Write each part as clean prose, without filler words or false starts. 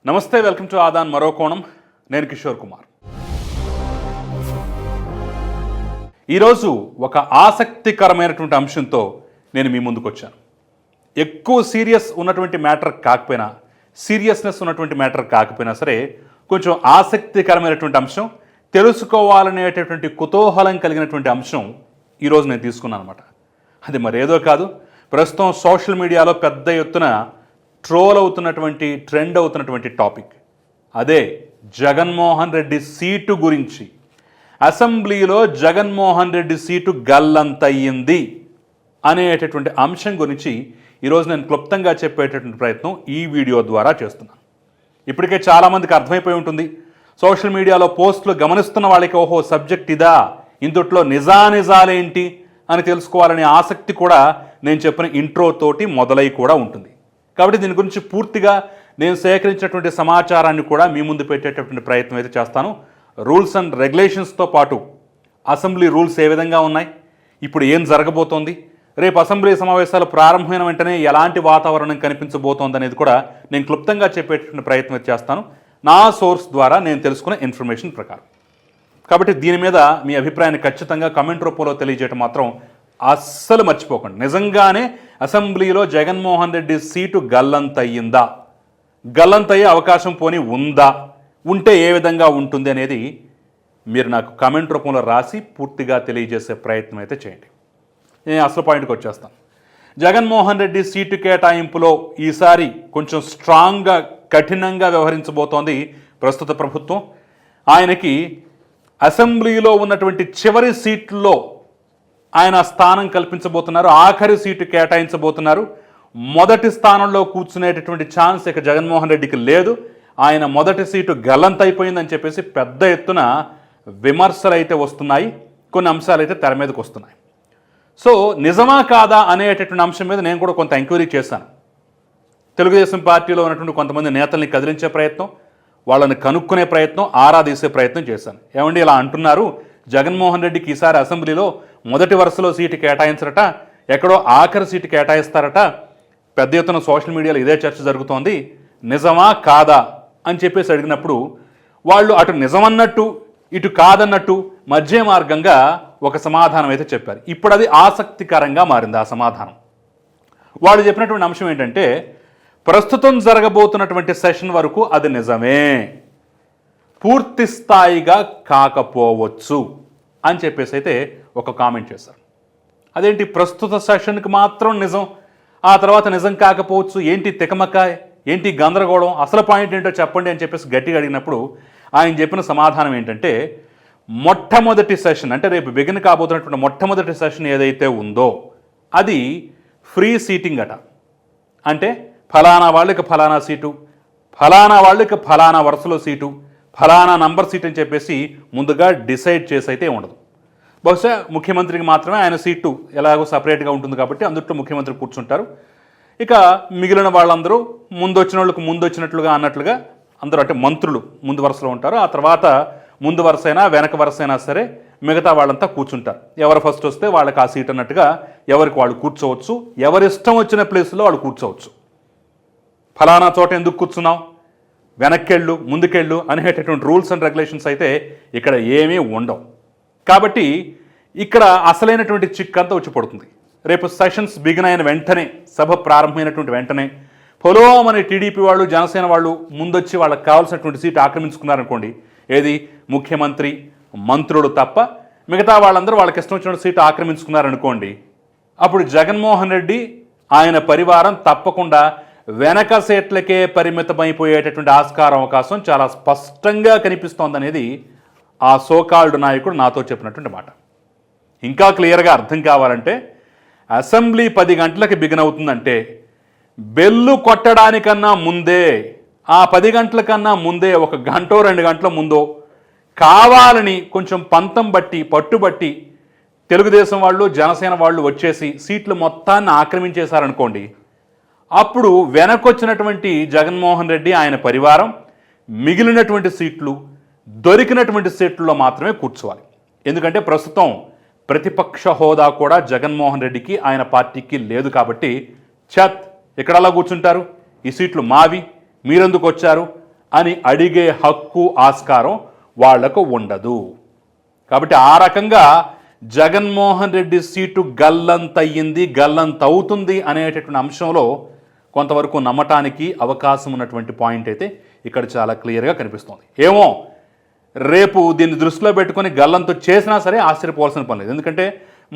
నమస్తే, welcome to Aadan మరో కోణం. నేను కిషోర్ కుమార్. ఈరోజు ఒక ఆసక్తికరమైనటువంటి అంశంతో నేను మీ ముందుకు వచ్చాను. ఎక్కువ సీరియస్ ఉన్నటువంటి మ్యాటర్ కాకపోయినా, సీరియస్నెస్ ఉన్నటువంటి మ్యాటర్ కాకపోయినా సరే, కొంచెం ఆసక్తికరమైనటువంటి అంశం, తెలుసుకోవాలనేటటువంటి కుతూహలం కలిగినటువంటి అంశం ఈరోజు నేను తీసుకున్నాను అనమాట. అది మరేదో కాదు, ప్రస్తుతం సోషల్ మీడియాలో పెద్ద ఎత్తున ట్రోల్ అవుతున్నటువంటి, ట్రెండ్ అవుతున్నటువంటి టాపిక్. అదే జగన్మోహన్ రెడ్డి సీటు గురించి. అసెంబ్లీలో జగన్మోహన్ రెడ్డి సీటు గల్లంతయ్యింది అనేటటువంటి అంశం గురించి ఈరోజు నేను క్లుప్తంగా చెప్పేటటువంటి ప్రయత్నం ఈ వీడియో ద్వారా చేస్తున్నాను. ఇప్పటికే చాలామందికి అర్థమైపోయి ఉంటుంది. సోషల్ మీడియాలో పోస్టులు గమనిస్తున్న వాళ్ళకి ఓహో సబ్జెక్ట్ ఇదా, ఇందుట్లో నిజాలేంటి అని తెలుసుకోవాలనే ఆసక్తి కూడా నేను చెప్పిన ఇంట్రో తోటి మొదలై కూడా ఉంటుంది. కాబట్టి దీని గురించి పూర్తిగా నేను సేకరించినటువంటి సమాచారాన్ని కూడా మీ ముందు పెట్టేటటువంటి ప్రయత్నం అయితే చేస్తాను. రూల్స్ అండ్ రెగ్యులేషన్స్తో పాటు అసెంబ్లీ రూల్స్ ఏ విధంగా ఉన్నాయి, ఇప్పుడు ఏం జరగబోతోంది, రేపు అసెంబ్లీ సమావేశాలు ప్రారంభమైన వెంటనే ఎలాంటి వాతావరణం కనిపించబోతోంది అనేది కూడా నేను క్లుప్తంగా చెప్పేటటువంటి ప్రయత్నం అయితే చేస్తాను, నా సోర్స్ ద్వారా నేను తెలుసుకున్న ఇన్ఫర్మేషన్ ప్రకారం. కాబట్టి దీని మీద మీ అభిప్రాయాన్ని ఖచ్చితంగా కమెంట్ రూపంలో తెలియజేయడం మాత్రం అస్సలు మర్చిపోకండి. నిజంగానే అసెంబ్లీలో జగన్మోహన్ రెడ్డి సీటు గల్లంతయ్యిందా, గల్లంతయ్యే అవకాశం పోనీ ఉందా, ఉంటే ఏ విధంగా ఉంటుంది అనేది మీరు నాకు కమెంట్ రూపంలో రాసి పూర్తిగా తెలియజేసే ప్రయత్నం అయితే చేయండి. నేను అసలు పాయింట్కి వచ్చేస్తాను. జగన్మోహన్ రెడ్డి సీటు కేటాయింపులో ఈసారి కొంచెం స్ట్రాంగ్గా, కఠినంగా వ్యవహరించబోతోంది ప్రస్తుత ప్రభుత్వం. ఆయనకి అసెంబ్లీలో ఉన్నటువంటి చివరి సీట్లలో ఆయన స్థానం కల్పించబోతున్నారు, ఆఖరి సీటు కేటాయించబోతున్నారు. మొదటి స్థానంలో కూర్చునేటటువంటి ఛాన్స్ ఇక జగన్మోహన్ రెడ్డికి లేదు. ఆయన మొదటి సీటు గల్లంతైపోయిందని చెప్పేసి పెద్ద ఎత్తున విమర్శలు అయితే వస్తున్నాయి, కొన్ని అంశాలు అయితే తెర మీదకి వస్తున్నాయి. సో నిజమా కాదా అనేటటువంటి అంశం మీద నేను కూడా కొంత ఎంక్వైరీ చేశాను. తెలుగుదేశం పార్టీలో ఉన్నటువంటి కొంతమంది నేతల్ని కదిలించే ప్రయత్నం, వాళ్ళని కనుక్కునే ప్రయత్నం, ఆరా తీసే ప్రయత్నం చేశాను. ఏమండి ఇలా అంటున్నారు, జగన్మోహన్ రెడ్డికి ఈసారి అసెంబ్లీలో మొదటి వరుసలో సీటు కేటాయించరట, ఎక్కడో ఆఖరి సీటు కేటాయిస్తారట, పెద్ద ఎత్తున సోషల్ మీడియాలో ఇదే చర్చ జరుగుతోంది, నిజమా కాదా అని చెప్పేసి అడిగినప్పుడు వాళ్ళు అటు నిజమన్నట్టు ఇటు కాదన్నట్టు మధ్య మార్గంగా ఒక సమాధానం అయితే చెప్పారు. ఇప్పుడు అది ఆసక్తికరంగా మారింది ఆ సమాధానం. వాళ్ళు చెప్పినటువంటి అంశం ఏంటంటే, ప్రస్తుతం జరగబోతున్నటువంటి సెషన్ వరకు అది నిజమే, పూర్తి స్థాయిగా కాకపోవచ్చు అని చెప్పేసి అయితే ఒక కామెంట్ చేశారు. అదేంటి, ప్రస్తుత సెషన్కి మాత్రం నిజం, ఆ తర్వాత నిజం కాకపోవచ్చు, ఏంటి తికమక, ఏంటి గందరగోళం, అసలు పాయింట్ ఏంటో చెప్పండి అని చెప్పేసి గట్టిగా అడిగినప్పుడు ఆయన చెప్పిన సమాధానం ఏంటంటే, మొట్టమొదటి సెషన్ అంటే రేపు బిగిన్ కాబోతున్నటువంటి మొట్టమొదటి సెషన్ ఏదైతే ఉందో అది ఫ్రీ సీటింగ్ అట. అంటే ఫలానా వాళ్ళకి ఫలానా సీటు, ఫలానా వాళ్ళకి ఫలానా వరుసలో సీటు, ఫలానా నంబర్ సీట్ అని చెప్పేసి ముందుగా డిసైడ్ చేసి అయితే ఉండదు. బహుశా ముఖ్యమంత్రికి మాత్రమే ఆయన సీటు ఎలాగో సపరేట్గా ఉంటుంది కాబట్టి అందుట్లో ముఖ్యమంత్రి కూర్చుంటారు. ఇక మిగిలిన వాళ్ళందరూ ముందు వచ్చిన వాళ్ళకు ముందు వచ్చినట్లుగా అన్నట్లుగా అందరూ అంటే మంత్రులు ముందు వరుసలో ఉంటారు. ఆ తర్వాత ముందు వరుస అయినా వెనక వరుస అయినా సరే మిగతా వాళ్ళంతా కూర్చుంటారు. ఎవరు ఫస్ట్ వస్తే వాళ్ళకి ఆ సీట్ అన్నట్టుగా ఎవరికి వాళ్ళు కూర్చోవచ్చు, ఎవరిష్టం వచ్చిన ప్లేస్లో వాళ్ళు కూర్చోవచ్చు. ఫలానా చోట ఎందుకు కూర్చున్నావు, వెనక్కెళ్ళు ముందుకెళ్ళు అనేటటువంటి రూల్స్ అండ్ రెగ్యులేషన్స్ అయితే ఇక్కడ ఏమీ ఉండవు. కాబట్టి ఇక్కడ అసలైనటువంటి చిక్కంతా వచ్చి పడుతుంది. రేపు సెషన్స్ బిగిన్ అయిన వెంటనే, సభ ప్రారంభమైనటువంటి వెంటనే పొలోమని టీడీపీ వాళ్ళు, జనసేన వాళ్ళు ముందొచ్చి వాళ్ళకి కావాల్సినటువంటి సీటు ఆక్రమించుకున్నారనుకోండి, ఏది ముఖ్యమంత్రి, మంత్రులు తప్ప మిగతా వాళ్ళందరూ వాళ్ళకి ఇష్టం వచ్చిన సీటు ఆక్రమించుకున్నారనుకోండి, అప్పుడు జగన్మోహన్ రెడ్డి ఆయన పరివారం తప్పకుండా వెనక సీట్లకే పరిమితమైపోయేటటువంటి ఆస్కారం అవకాశం చాలా స్పష్టంగా కనిపిస్తోందనేది ఆ సోకాల్డ్ నాయకుడు నాతో చెప్పినటువంటి మాట. ఇంకా క్లియర్గా అర్థం కావాలంటే, అసెంబ్లీ 10 గంటలకు బిగిన్ అవుతుందంటే బెల్లు కొట్టడానికన్నా ముందే, ఆ 10 గంటల కన్నా ముందే 1 గంటో 2 గంటల ముందో కావాలని కొంచెం పంతం బట్టి, పట్టుబట్టి తెలుగుదేశం వాళ్ళు, జనసేన వాళ్ళు వచ్చేసి సీట్లు మొత్తాన్ని ఆక్రమించేశారనుకోండి, అప్పుడు వెనకొచ్చినటువంటి జగన్మోహన్ రెడ్డి, ఆయన పరివారం మిగిలినటువంటి సీట్లు, దొరికినటువంటి సీట్లలో మాత్రమే కూర్చోవాలి. ఎందుకంటే ప్రస్తుతం ప్రతిపక్ష హోదా కూడా జగన్మోహన్ రెడ్డికి, ఆయన పార్టీకి లేదు కాబట్టి, ఛత్ ఎక్కడలా కూర్చుంటారు, ఈ సీట్లు మావి, మీరెందుకు వచ్చారు అని అడిగే హక్కు ఆస్కారం వాళ్లకు ఉండదు. కాబట్టి ఆ రకంగా జగన్మోహన్ రెడ్డి సీటు గల్లంతయ్యింది, గల్లంతవుతుంది అనేటటువంటి అంశంలో కొంతవరకు నమ్మటానికి అవకాశం ఉన్నటువంటి పాయింట్ అయితే ఇక్కడ చాలా క్లియర్గా కనిపిస్తోంది. ఏమో రేపు దీన్ని దృష్టిలో పెట్టుకొని గల్లంతు చేసినా సరే ఆశ్చర్యపోవాల్సిన పని లేదు. ఎందుకంటే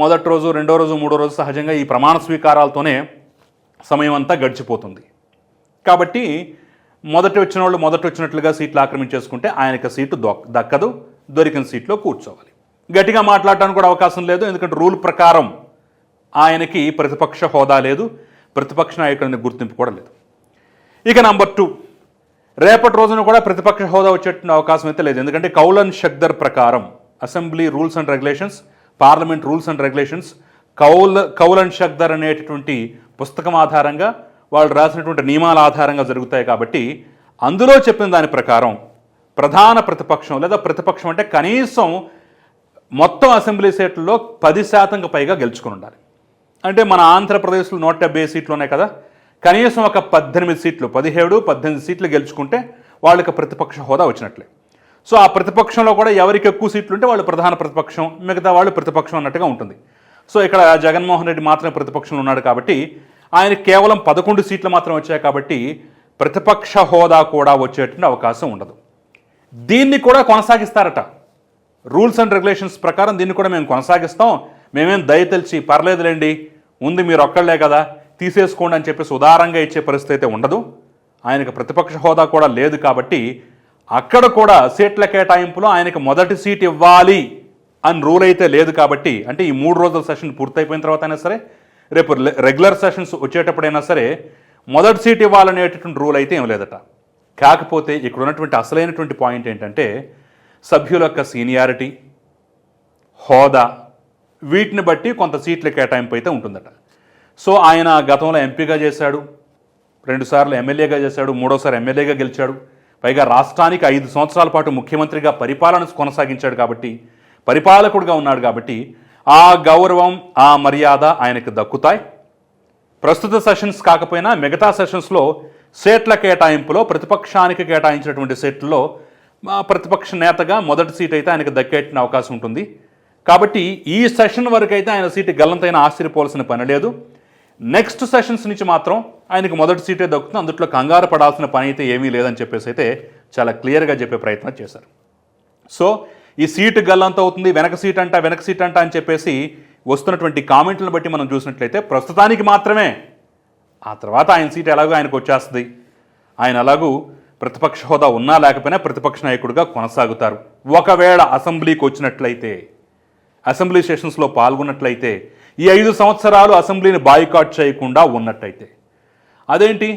మొదటి రోజు, రెండో రోజు, మూడో రోజు సహజంగా ఈ ప్రమాణ స్వీకారాలతోనే సమయం అంతా గడిచిపోతుంది. కాబట్టి మొదటి వచ్చినట్లుగా సీట్లు ఆక్రమించేసుకుంటే ఆయనకు సీటు దక్కదు, దొరికిన సీట్లో కూర్చోవాలి. గట్టిగా మాట్లాడటానికి కూడా అవకాశం లేదు. ఎందుకంటే రూల్ ప్రకారం ఆయనకి ప్రతిపక్ష హోదా లేదు, ప్రతిపక్ష నాయకుడిని గుర్తింపు కూడా లేదు. ఇక నంబర్ 2, రేపటి రోజున కూడా ప్రతిపక్ష హోదా వచ్చేటువంటి అవకాశం అయితే లేదు. ఎందుకంటే కౌలన్ షక్దర్ ప్రకారం assembly rules and regulations, parliament rules and regulations, కౌలన్ Shakdher అనేటటువంటి పుస్తకం ఆధారంగా వాళ్ళు రాసినటువంటి నియమాల ఆధారంగా జరుగుతాయి. కాబట్టి అందులో చెప్పిన దాని ప్రకారం ప్రధాన ప్రతిపక్షం లేదా ప్రతిపక్షం అంటే కనీసం మొత్తం అసెంబ్లీ సీట్లలో 10% పైగా గెలుచుకుని ఉండాలి. అంటే మన ఆంధ్రప్రదేశ్లో 170 సీట్లు ఉన్నాయి కదా, కనీసం ఒక 18 సీట్లు, 17-18 సీట్లు గెలుచుకుంటే వాళ్ళకి ప్రతిపక్ష హోదా వచ్చినట్లే. సో ఆ ప్రతిపక్షంలో కూడా ఎవరికి ఎక్కువ సీట్లు ఉంటే వాళ్ళు ప్రధాన ప్రతిపక్షం, మిగతా వాళ్ళు ప్రతిపక్షం అన్నట్టుగా ఉంటుంది. సో ఇక్కడ జగన్మోహన్ రెడ్డి మాత్రమే ప్రతిపక్షంలో ఉన్నాడు కాబట్టి ఆయన కేవలం 11 సీట్లు మాత్రం వచ్చాయి. కాబట్టి ప్రతిపక్ష హోదా కూడా వచ్చేటువంటి అవకాశం ఉండదు. దీన్ని కూడా కొనసాగిస్తారట. రూల్స్ అండ్ రెగ్యులేషన్స్ ప్రకారం దీన్ని కూడా మేము కొనసాగిస్తాం, మేమేం దయతెలిచి పర్లేదులేండి ఉంది మీరు ఒక్కళ్లే కదా తీసేసుకోండి అని చెప్పేసి ఉదారంగా ఇచ్చే పరిస్థితి అయితే ఉండదు. ఆయనకు ప్రతిపక్ష హోదా కూడా లేదు. కాబట్టి అక్కడ కూడా సీట్ల కేటాయింపులో ఆయనకు మొదటి సీట్ ఇవ్వాలి అని రూల్ అయితే లేదు. కాబట్టి అంటే ఈ 3 రోజుల సెషన్ పూర్తయిపోయిన తర్వాత అయినా సరే, రేపు రెగ్యులర్ సెషన్స్ వచ్చేటప్పుడైనా సరే మొదటి సీట్ ఇవ్వాలనేటటువంటి రూల్ అయితే ఏం లేదట. కాకపోతే ఇక్కడ ఉన్నటువంటి అసలైనటువంటి పాయింట్ ఏంటంటే సభ్యుల యొక్క సీనియారిటీ, హోదా, వీటిని బట్టి కొంత సీట్ల కేటాయింపు అయితే ఉంటుందట. సో ఆయన గతంలో ఎంపీగా చేశాడు, 2 సార్లు ఎమ్మెల్యేగా చేశాడు, 3వసారి ఎమ్మెల్యేగా గెలిచాడు, పైగా రాష్ట్రానికి 5 సంవత్సరాల పాటు ముఖ్యమంత్రిగా పరిపాలన కొనసాగించాడు. కాబట్టి పరిపాలకుడిగా ఉన్నాడు. కాబట్టి ఆ గౌరవం, ఆ మర్యాద ఆయనకు దక్కుతాయి. ప్రస్తుత సెషన్స్ కాకపోయినా మిగతా సెషన్స్లో సీట్ల కేటాయింపులో ప్రతిపక్షానికి కేటాయించినటువంటి సీట్లలో ప్రతిపక్ష నేతగా మొదటి సీట్ అయితే ఆయనకు దక్కేట అవకాశం ఉంటుంది. కాబట్టి ఈ సెషన్ వరకు అయితే ఆయన సీటు గల్లంతైన ఆశ్చర్యపోవాల్సిన పని లేదు. నెక్స్ట్ సెషన్స్ నుంచి మాత్రం ఆయనకు మొదటి సీటే దక్కుతుంది. అందుట్లో కంగారు పడాల్సిన పని అయితే ఏమీ లేదని చెప్పేసి అయితే చాలా క్లియర్గా చెప్పే ప్రయత్నం చేశారు. సో ఈ సీటు గల్లంత అవుతుంది, వెనక సీట్ అంట అని చెప్పేసి వస్తున్నటువంటి కామెంట్లను బట్టి మనం చూసినట్లయితే ప్రస్తుతానికి మాత్రమే. ఆ తర్వాత ఆయన సీట్ ఎలాగో ఆయనకు వచ్చేస్తుంది. ఆయన ఎలాగూ ప్రతిపక్ష హోదా ఉన్నా లేకపోయినా ప్రతిపక్ష నాయకుడిగా కొనసాగుతారు. ఒకవేళ అసెంబ్లీకి వచ్చినట్లయితే, అసెంబ్లీ సెషన్స్లో పాల్గొన్నట్లయితే, ఈ 5 సంవత్సరాలు అసెంబ్లీని బాయ్కాట్ చేయకుండా ఉన్నట్టయితే. అదేంటి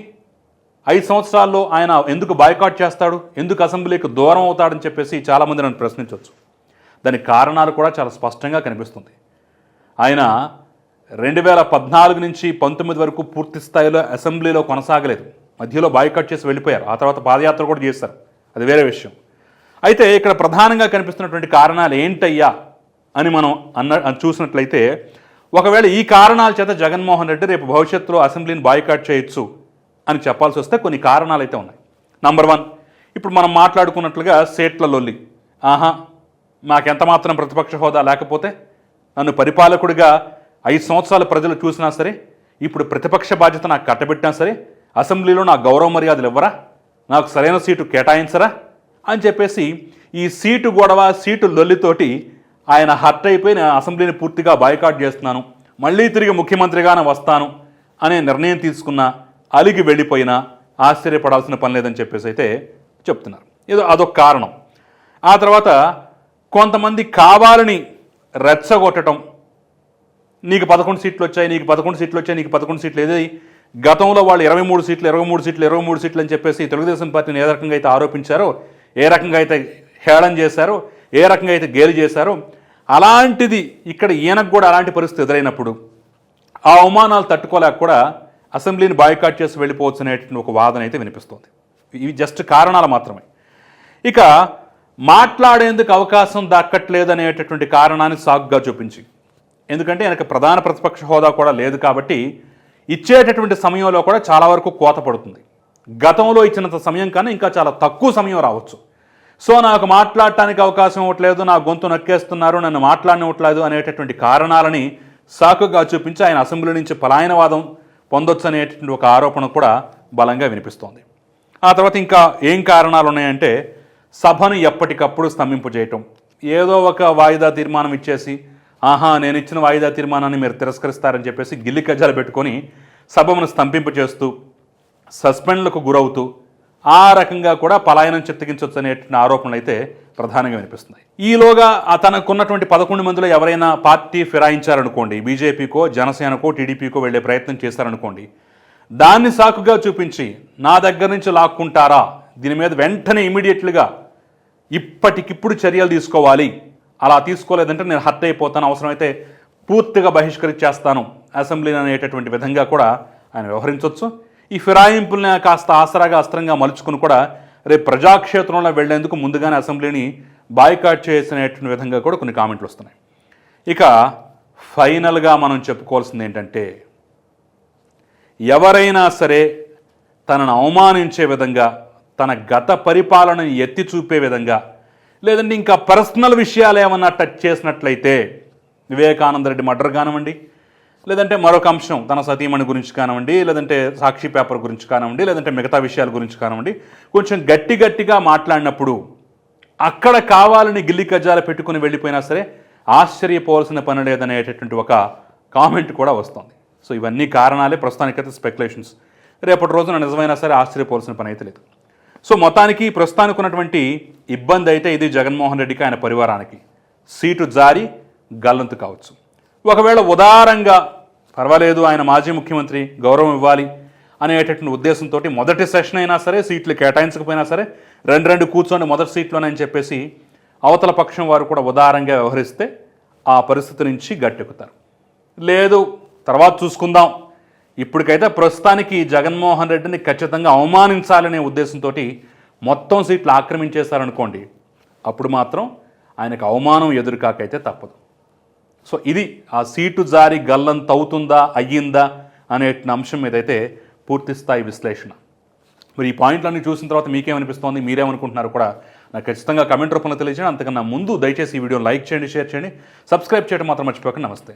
5 సంవత్సరాల్లో ఆయన ఎందుకు బాయ్కాట్ చేస్తాడు, ఎందుకు అసెంబ్లీకి దూరం అవుతాడని చెప్పేసి చాలామంది నన్ను ప్రశ్నించవచ్చు. దానికి కారణాలు కూడా చాలా స్పష్టంగా కనిపిస్తుంది. ఆయన 2014 నుంచి 19 వరకు పూర్తి స్థాయిలో అసెంబ్లీలో కొనసాగలేదు. మధ్యలో బాయ్కాట్ చేసి వెళ్ళిపోయారు. ఆ తర్వాత పాదయాత్ర కూడా చేశారు, అది వేరే విషయం. అయితే ఇక్కడ ప్రధానంగా కనిపిస్తున్నటువంటి కారణాలు ఏంటయ్యా అని మనం చూసినట్లయితే, ఒకవేళ ఈ కారణాల చేత జగన్మోహన్ రెడ్డి రేపు భవిష్యత్తులో అసెంబ్లీని బాయ్కాట్ చేయొచ్చు అని చెప్పాల్సి వస్తే కొన్ని కారణాలు అయితే ఉన్నాయి. నంబర్ 1, ఇప్పుడు మనం మాట్లాడుకున్నట్లుగా సీట్ల లొల్లి. మాకెంత మాత్రం ప్రతిపక్ష హోదా లేకపోతే నన్ను పరిపాలకుడిగా 5 సంవత్సరాలు ప్రజలు చూసినా సరే, ఇప్పుడు ప్రతిపక్ష బాధ్యత నాకు కట్టబెట్టినా సరే, అసెంబ్లీలో నాకు గౌరవ మర్యాదలు ఇవ్వరా, నాకు సరైన సీటు కేటాయించరా అని చెప్పేసి ఈ సీటు గొడవ, సీటు లొల్లితోటి ఆయన హర్ట్ అయిపోయి నేను అసెంబ్లీని పూర్తిగా బాయ్కాట్ చేస్తున్నాను, మళ్ళీ తిరిగి ముఖ్యమంత్రిగానే వస్తాను అనే నిర్ణయం తీసుకున్నా, అలిగి వెళ్ళిపోయినా ఆశ్చర్యపడాల్సిన పని లేదని చెప్పేసి అయితే చెప్తున్నారు. ఇది అదొక కారణం. ఆ తర్వాత కొంతమంది కావాలని రెచ్చగొట్టడం, నీకు 11 సీట్లు వచ్చాయి, నీకు 11 సీట్లు వచ్చాయి, నీకు 11 సీట్లు ఏది గతంలో వాళ్ళు 23 సీట్లు అని చెప్పేసి తెలుగుదేశం పార్టీని ఏ రకంగా అయితే ఆరోపించారో, ఏ రకంగా అయితే హేళన చేశారో, ఏ రకంగా అయితే గేలి చేశారో, అలాంటిది ఇక్కడ ఈయనకు కూడా అలాంటి పరిస్థితి ఎదురైనప్పుడు ఆ అవమానాలు తట్టుకోలేక కూడా అసెంబ్లీని బాయ్కాట్ చేసి వెళ్ళిపోవచ్చు అనేటువంటి ఒక వాదన అయితే వినిపిస్తుంది. ఇవి జస్ట్ కారణాలు మాత్రమే. ఇక మాట్లాడేందుకు అవకాశం దక్కట్లేదు అనేటటువంటి కారణాన్ని సాగుగా చూపించి, ఎందుకంటే ఆయనకు ప్రధాన ప్రతిపక్ష హోదా కూడా లేదు కాబట్టి ఇచ్చేటటువంటి సమయంలో కూడా చాలా వరకు కోత పడుతుంది. గతంలో ఇచ్చినంత సమయం కన్నా ఇంకా చాలా తక్కువ సమయం రావచ్చు. సో నాకు మాట్లాడటానికి అవకాశం ఇవ్వట్లేదు, నా గొంతు నొక్కేస్తున్నారు, నన్ను మాట్లాడనివ్వట్లేదు అనేటటువంటి కారణాలని సాకుగా చూపించి ఆయన అసెంబ్లీ నుంచి పలాయనవాదం పొందొచ్చు అనేటటువంటి ఒక ఆరోపణ కూడా బలంగా వినిపిస్తోంది. ఆ తర్వాత ఇంకా ఏం కారణాలు ఉన్నాయంటే సభను ఎప్పటికప్పుడు స్తంభింపు చేయటం, ఏదో ఒక వాయిదా తీర్మానం ఇచ్చేసి నేను ఇచ్చిన వాయిదా తీర్మానాన్ని మీరు తిరస్కరిస్తారని చెప్పేసి గిల్లి కజ్జాలు పెట్టుకొని సభను స్తంభింపు చేస్తూ సస్పెండ్లకు గురవుతూ ఆ రకంగా కూడా పలాయనం చిత్తగించవచ్చు అనేటువంటి ఆరోపణలు అయితే ప్రధానంగా వినిపిస్తున్నాయి. ఈలోగా తనకున్నటువంటి 11 మందిలో ఎవరైనా పార్టీ ఫిరాయించారనుకోండి, బీజేపీకో జనసేనకో టీడీపీకో వెళ్లే ప్రయత్నం చేశారనుకోండి, దాన్ని సాకుగా చూపించి నా దగ్గర నుంచి లాక్కుంటారా, దీని మీద వెంటనే ఇమీడియట్లుగా ఇప్పటికిప్పుడు చర్యలు తీసుకోవాలి, అలా తీసుకోలేదంటే నేను హర్ట్ అయిపోతాను, అవసరమైతే పూర్తిగా బహిష్కరించేస్తాను అసెంబ్లీని అనేటటువంటి విధంగా కూడా ఆయన వ్యవహరించవచ్చు. ఈ ఫిరాయింపుల్ని కాస్త ఆసరాగా అస్త్రంగా మలుచుకుని కూడా రేపు ప్రజాక్షేత్రంలో వెళ్లేందుకు ముందుగానే అసెంబ్లీని బాయ్కాట్ చేసినటువంటి విధంగా కూడా కొన్ని కామెంట్లు వస్తున్నాయి. ఇక ఫైనల్గా మనం చెప్పుకోవాల్సింది ఏంటంటే ఎవరైనా సరే తనను అవమానించే విధంగా, తన గత పరిపాలనను ఎత్తి చూపే విధంగా, లేదంటే ఇంకా పర్సనల్ విషయాలు ఏమన్నా టచ్ చేసినట్లయితే వివేకానంద రెడ్డి మర్డర్ కానివ్వండి, లేదంటే మరొక అంశం తన సతీమణి గురించి కానివ్వండి, లేదంటే సాక్షి పేపర్ గురించి కానివ్వండి, లేదంటే మిగతా విషయాల గురించి కానివ్వండి, కొంచెం గట్టిగా మాట్లాడినప్పుడు అక్కడ కావాలని గిల్లి కజ్జాలు పెట్టుకుని వెళ్ళిపోయినా సరే ఆశ్చర్యపోవాల్సిన పని లేదనేటటువంటి ఒక కామెంట్ కూడా వస్తుంది. సో ఇవన్నీ కారణాలే, ప్రస్తుతానికైతే స్పెక్యులేషన్స్. రేపటి రోజున నిజమైనా సరే ఆశ్చర్యపోవాల్సిన పని అయితే లేదు. సో మొత్తానికి ప్రస్తుతానికి ఉన్నటువంటి ఇబ్బంది అయితే ఇది జగన్మోహన్ రెడ్డికి, ఆయన పరివారానికి సీటు జారి గల్లంతు కావచ్చు. ఒకవేళ ఉదారంగా పర్వాలేదు ఆయన మాజీ ముఖ్యమంత్రి, గౌరవం ఇవ్వాలి అనేటటువంటి ఉద్దేశంతో మొదటి సెషన్ అయినా సరే సీట్లు కేటాయించకపోయినా సరే రెండు కూర్చోండి మొదటి సీట్లోనని చెప్పేసి అవతల పక్షం వారు కూడా ఉదారంగా వ్యవహరిస్తే ఆ పరిస్థితి నుంచి గట్టెక్కుతారు. లేదు తర్వాత చూసుకుందాం, ఇప్పటికైతే ప్రస్తుతానికి జగన్మోహన్ రెడ్డిని ఖచ్చితంగా అవమానించాలనే ఉద్దేశంతో మొత్తం సీట్లు ఆక్రమించేశారనుకోండి, అప్పుడు మాత్రం ఆయనకు అవమానం ఎదురుకాకైతే తప్పదు. సో ఇది ఆ సీటు జారి గల్లంత అవుతుందా అయ్యిందా అనే అంశం మీదైతే పూర్తి స్థాయి విశ్లేషణ. మరి ఈ పాయింట్లన్నీ చూసిన తర్వాత మీకేమనిపిస్తోంది, మీరేమనుకుంటున్నారు కూడా నాకు ఖచ్చితంగా కమెంట్ రూపంలో తెలియజేయండి. అంతకన్నా ముందు దయచేసి ఈ వీడియోని లైక్ చేయండి, షేర్ చేయండి, సబ్స్క్రైబ్ చేయడం మాత్రం మర్చిపోకండి. నమస్తే.